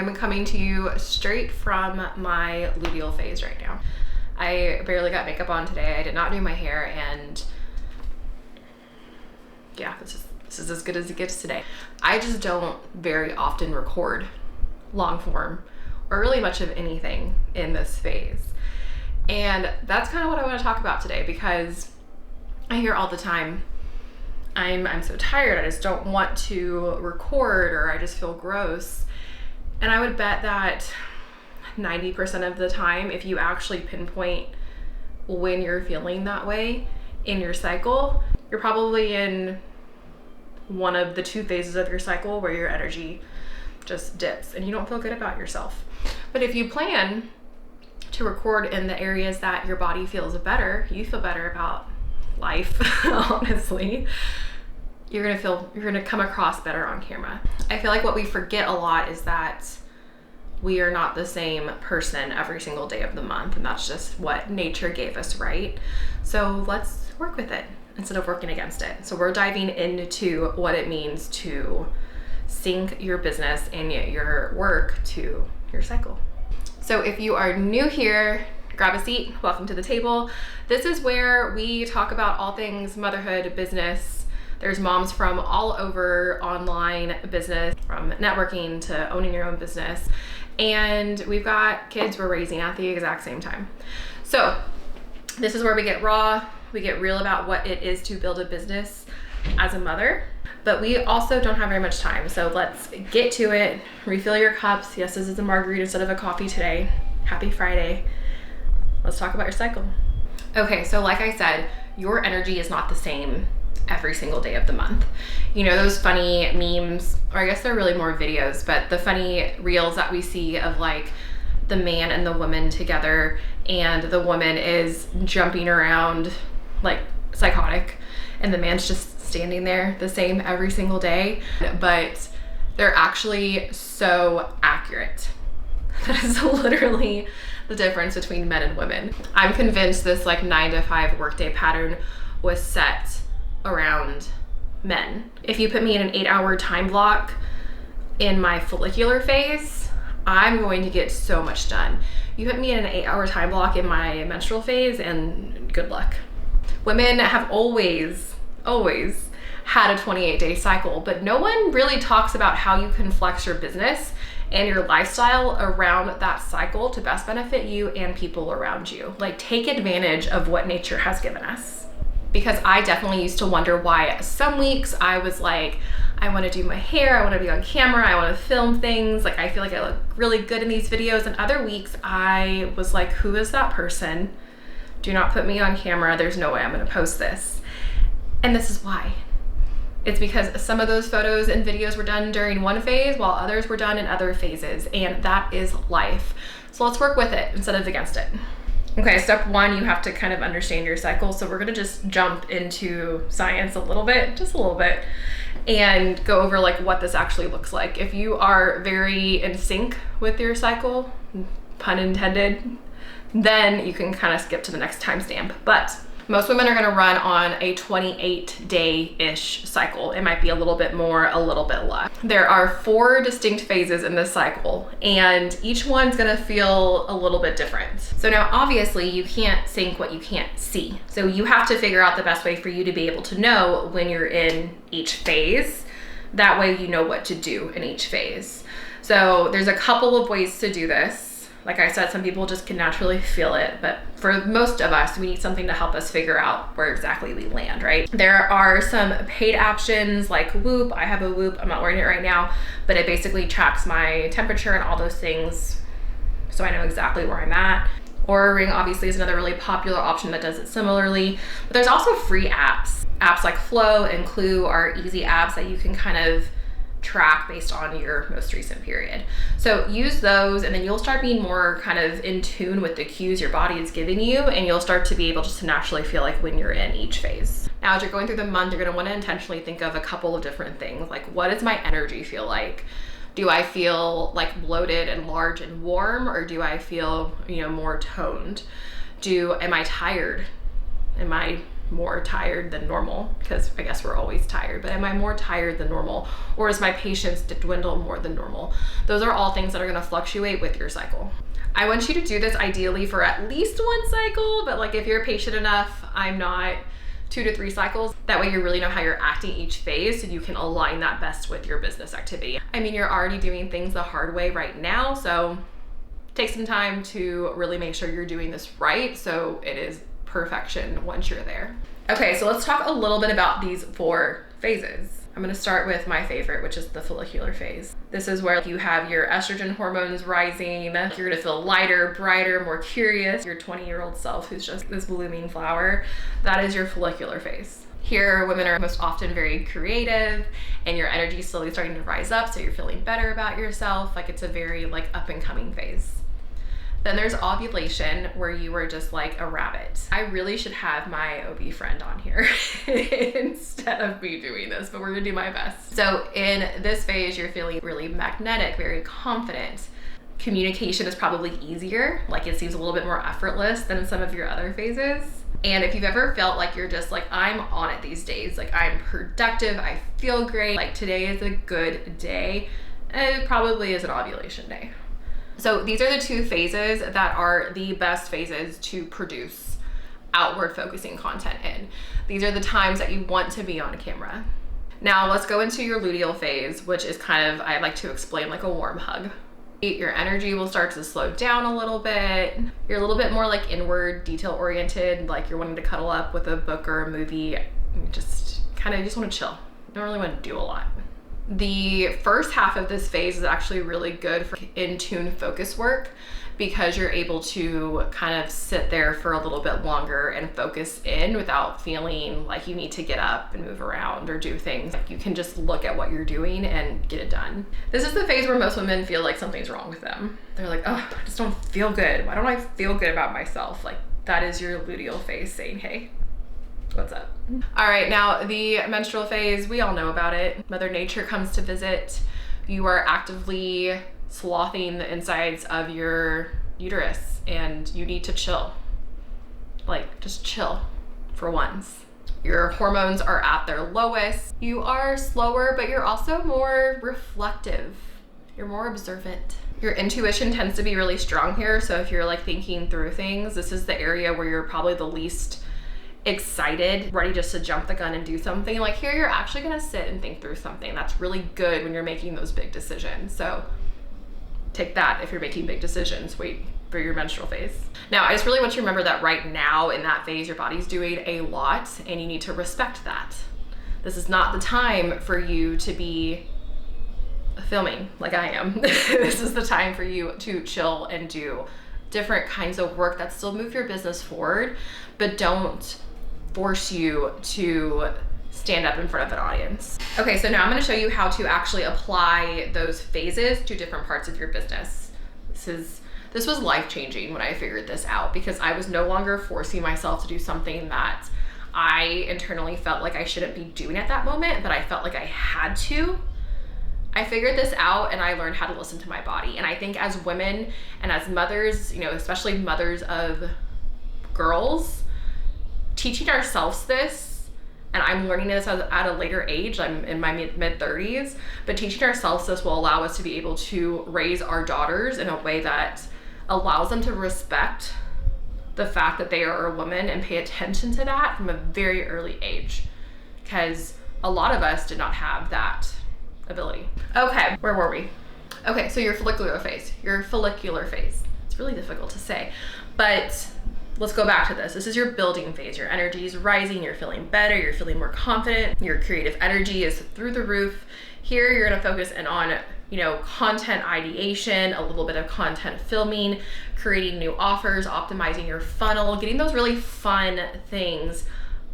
I'm coming to you straight from my luteal phase right now. I barely got makeup on today. I did not do my hair, and yeah, this is as good as it gets today. I just don't very often record long form or really much of anything in this phase. And that's kind of what I want to talk about today, because I hear all the time, I'm so tired, I just don't want to record, or I just feel gross. And I would bet that 90% of the time, if you actually pinpoint when you're feeling that way in your cycle, you're probably in one of the two phases of your cycle where your energy just dips and you don't feel good about yourself. But if you plan to record in the areas that your body feels better, you feel better about life, honestly, you're gonna come across better on camera. I feel like what we forget a lot is that we are not the same person every single day of the month, and that's just what nature gave us, right? So let's work with it instead of working against it. So we're diving into what it means to sync your business and your work to your cycle. So if you are new here, grab a seat, welcome to the table. This is where we talk about all things motherhood, business. There's moms from all over online business, from networking to owning your own business. And we've got kids we're raising at the exact same time. So this is where we get raw, we get real about what it is to build a business as a mother, but we also don't have very much time. So let's get to it. Refill your cups. Yes, this is a margarita instead of a coffee today. Happy Friday. Let's talk about your cycle. Okay, so like I said, your energy is not the same every single day of the month. You know those funny memes, or I guess they're really more videos, but the funny reels that we see of like the man and the woman together, and the woman is jumping around like psychotic, and the man's just standing there the same every single day, but they're actually so accurate. That is literally the difference between men and women. I'm convinced this like 9 to 5 workday pattern was set around men. If you put me in an 8-hour time block in my follicular phase, I'm going to get so much done. You put me in an 8-hour time block in my menstrual phase, and good luck. Women have always had a 28-day cycle, but no one really talks about how you can flex your business and your lifestyle around that cycle to best benefit you and people around you. Like, take advantage of what nature has given us. Because I definitely used to wonder why some weeks I was like, I want to do my hair, I want to be on camera, I want to film things, like I feel like I look really good in these videos, and other weeks I was like, who is that person? Do not put me on camera, there's no way I'm going to post this. And this is why. It's because some of those photos and videos were done during one phase while others were done in other phases, and that is life. So let's work with it instead of against it. Okay, step one, you have to kind of understand your cycle. So we're gonna just jump into science a little bit, just a little bit, and go over like what this actually looks like. If you are very in sync with your cycle, pun intended, then you can kind of skip to the next timestamp. But most women are gonna run on a 28-day-ish cycle. It might be a little bit more, a little bit less. There are 4 distinct phases in this cycle, and each one's gonna feel a little bit different. So now obviously you can't sync what you can't see. So you have to figure out the best way for you to be able to know when you're in each phase. That way you know what to do in each phase. So there's a couple of ways to do this. Like I said, some people just can naturally feel it, but for most of us, we need something to help us figure out where exactly we land, right? There are some paid options like Whoop. I have a Whoop, I'm not wearing it right now, but it basically tracks my temperature and all those things, so I know exactly where I'm at. Oura Ring obviously is another really popular option that does it similarly, but there's also free apps. Apps like Flow and Clue are easy apps that you can kind of track based on your most recent period. So use those, and then you'll start being more kind of in tune with the cues your body is giving you, and you'll start to be able just to naturally feel like when you're in each phase. Now, as you're going through the month, you're gonna wanna intentionally think of a couple of different things. Like, what does my energy feel like? Do I feel like bloated and large and warm, or do I feel, more toned? Am I tired? Am I more tired than normal? Because I guess we're always tired, but am I more tired than normal? Or does my patience dwindle more than normal? Those are all things that are gonna fluctuate with your cycle. I want you to do this ideally for at least one cycle, but like if you're patient enough, I'm not 2 to 3 cycles. That way you really know how you're acting each phase so you can align that best with your business activity. I mean, you're already doing things the hard way right now, so take some time to really make sure you're doing this right so it is perfection once you're there. Okay, so let's talk a little bit about these 4 phases. I'm gonna start with my favorite, which is the follicular phase. This is where you have your estrogen hormones rising. You're gonna feel lighter, brighter, more curious. Your 20-year-old self who's just this blooming flower. That is your follicular phase. Here, women are most often very creative and your energy is slowly starting to rise up, so you're feeling better about yourself. Like it's a very like up and coming phase. Then there's ovulation, where you are just like a rabbit. I really should have my OB friend on here instead of me doing this, but we're gonna do my best. So in this phase, you're feeling really magnetic, very confident. Communication is probably easier, like it seems a little bit more effortless than in some of your other phases. And if you've ever felt like you're just like, I'm on it these days, like I'm productive, I feel great, like today is a good day, it probably is an ovulation day. So these are the 2 phases that are the best phases to produce outward focusing content in. These are the times that you want to be on camera. Now let's go into your luteal phase, which is kind of, I like to explain like a warm hug. Your energy will start to slow down a little bit. You're a little bit more like inward, detail oriented, like you're wanting to cuddle up with a book or a movie. You just want to chill. You don't really want to do a lot. The first half of this phase is actually really good for in-tune focus work because you're able to kind of sit there for a little bit longer and focus in without feeling like you need to get up and move around or do things. You can just look at what you're doing and get it done. This is the phase where most women feel like something's wrong with them. They're like, oh, I just don't feel good. Why don't I feel good about myself? Like that is your luteal phase saying, hey, what's up? All right, now the menstrual phase, we all know about it. Mother Nature comes to visit. You are actively sloughing the insides of your uterus and you need to chill. Like just chill for once. Your hormones are at their lowest. You are slower, but you're also more reflective. You're more observant. Your intuition tends to be really strong here. So if you're like thinking through things, this is the area where you're probably the least excited, ready just to jump the gun and do something. Like here, you're actually gonna sit and think through something. That's really good when you're making those big decisions. So take that if you're making big decisions. Wait for your menstrual phase. Now, I just really want you to remember that right now in that phase, your body's doing a lot and you need to respect that. This is not the time for you to be filming like I am. This is the time for you to chill and do different kinds of work that still move your business forward, but don't force you to stand up in front of an audience. Okay, so now I'm gonna show you how to actually apply those phases to different parts of your business. This was life-changing when I figured this out because I was no longer forcing myself to do something that I internally felt like I shouldn't be doing at that moment, but I felt like I had to. I figured this out and I learned how to listen to my body. And I think as women and as mothers, you know, especially mothers of girls, teaching ourselves this, and I'm learning this at a later age, I'm in my mid-30s, but teaching ourselves this will allow us to be able to raise our daughters in a way that allows them to respect the fact that they are a woman and pay attention to that from a very early age. Because a lot of us did not have that ability. Okay, where were we? Okay, so your follicular phase. It's really difficult to say, but let's go back to this. This is your building phase. Your energy is rising, you're feeling better, you're feeling more confident, your creative energy is through the roof. Here, you're gonna focus in on, you know, content ideation, a little bit of content filming, creating new offers, optimizing your funnel, getting those really fun things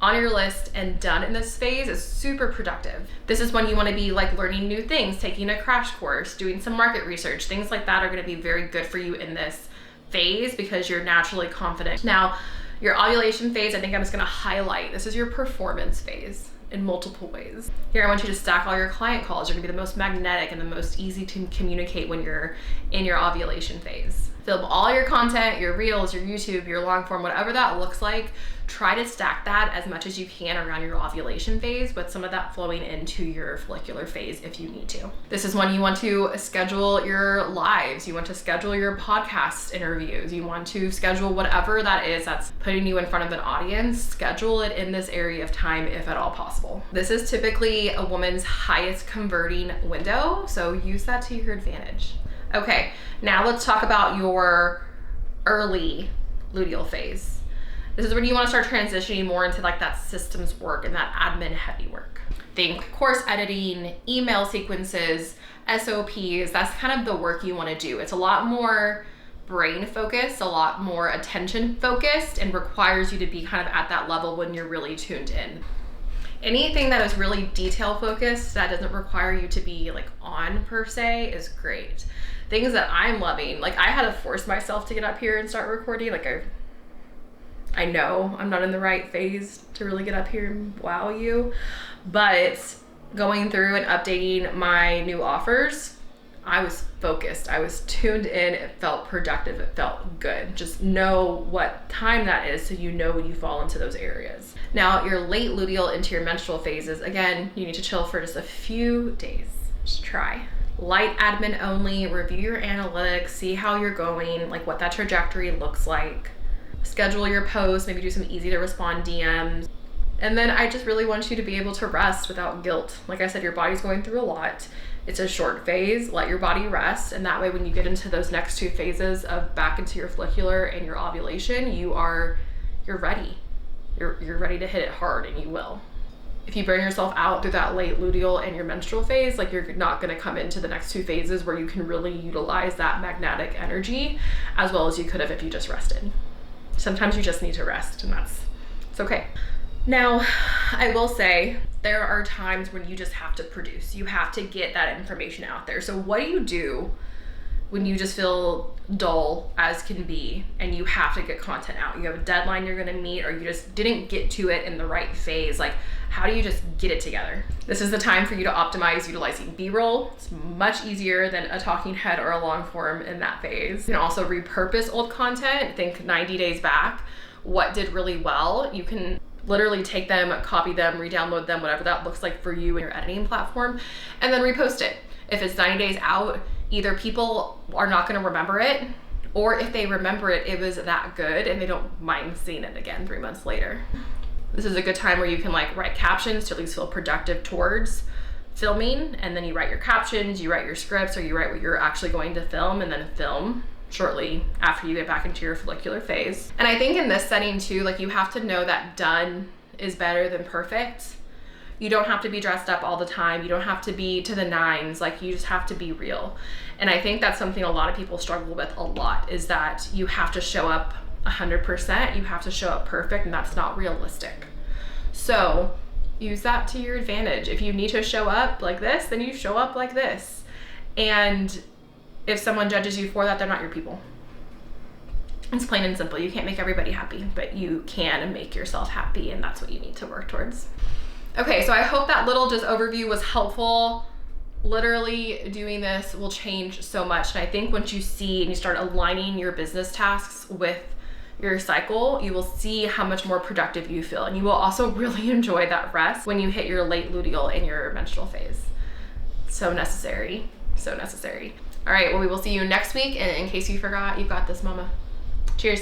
on your list and done in this phase is super productive. This is when you want to be like learning new things, taking a crash course, doing some market research. Things like that are going to be very good for you in this phase because you're naturally confident. Now, your ovulation phase, I think I'm just going to highlight. This is your performance phase in multiple ways. Here, I want you to stack all your client calls. You're going to be the most magnetic and the most easy to communicate when you're in your ovulation phase. Film all your content, your reels, your YouTube, your long form, whatever that looks like. Try to stack that as much as you can around your ovulation phase, with some of that flowing into your follicular phase if you need to. This is when you want to schedule your lives, you want to schedule your podcast interviews, you want to schedule whatever that is that's putting you in front of an audience. Schedule it in this area of time if at all possible. This is typically a woman's highest converting window, so use that to your advantage. Okay, now let's talk about your early luteal phase. This is when you want to start transitioning more into like that systems work and that admin heavy work. Think course editing, email sequences, SOPs. That's kind of the work you want to do. It's a lot more brain focused, a lot more attention focused, and requires you to be kind of at that level when you're really tuned in. Anything that is really detail focused that doesn't require you to be like on per se is great. Things that I'm loving, like I had to force myself to get up here and start recording. Like I know I'm not in the right phase to really get up here and wow you, but going through and updating my new offers, I was focused, I was tuned in, it felt productive, it felt good. Just know what time that is so you know when you fall into those areas. Now, your late luteal into your menstrual phases, again, you need to chill for just a few days. Just try. Light admin only, review your analytics, see how you're going, like what that trajectory looks like. Schedule your posts, maybe do some easy to respond DMs. And then I just really want you to be able to rest without guilt. Like I said, your body's going through a lot. It's a short phase, let your body rest. And that way, when you get into those next two phases of back into your follicular and your ovulation, you're ready. You're ready to hit it hard, and you will. If you burn yourself out through that late luteal and your menstrual phase, like you're not gonna come into the next two phases where you can really utilize that magnetic energy as well as you could have if you just rested. Sometimes you just need to rest, and it's okay. Now, I will say there are times when you just have to produce. You have to get that information out there. So what do you do when you just feel dull as can be and you have to get content out? You have a deadline you're gonna meet, or you just didn't get to it in the right phase. Like, how do you just get it together? This is the time for you to optimize utilizing B-roll. It's much easier than a talking head or a long form in that phase. You can also repurpose old content. Think 90 days back. What did really well? You can literally take them, copy them, re-download them, whatever that looks like for you and your editing platform, and then repost it. If it's 90 days out, either people are not gonna remember it, or if they remember it, it was that good and they don't mind seeing it again 3 months later. This is a good time where you can like write captions to at least feel productive towards filming, and then you write your captions, you write your scripts, or you write what you're actually going to film, and then film shortly after you get back into your follicular phase. And I think in this setting too, like you have to know that done is better than perfect. You don't have to be dressed up all the time. You don't have to be to the nines. Like you just have to be real. And I think that's something a lot of people struggle with a lot, is that you have to show up 100%. You have to show up perfect, and that's not realistic. So use that to your advantage. If you need to show up like this, then you show up like this. And if someone judges you for that, they're not your people. It's plain and simple. You can't make everybody happy, but you can make yourself happy, and that's what you need to work towards. Okay, so I hope that little just overview was helpful. Literally doing this will change so much. And I think once you see and you start aligning your business tasks with your cycle, you will see how much more productive you feel. And you will also really enjoy that rest when you hit your late luteal in your menstrual phase. So necessary, so necessary. All right, well, we will see you next week. And in case you forgot, you've got this, mama. Cheers.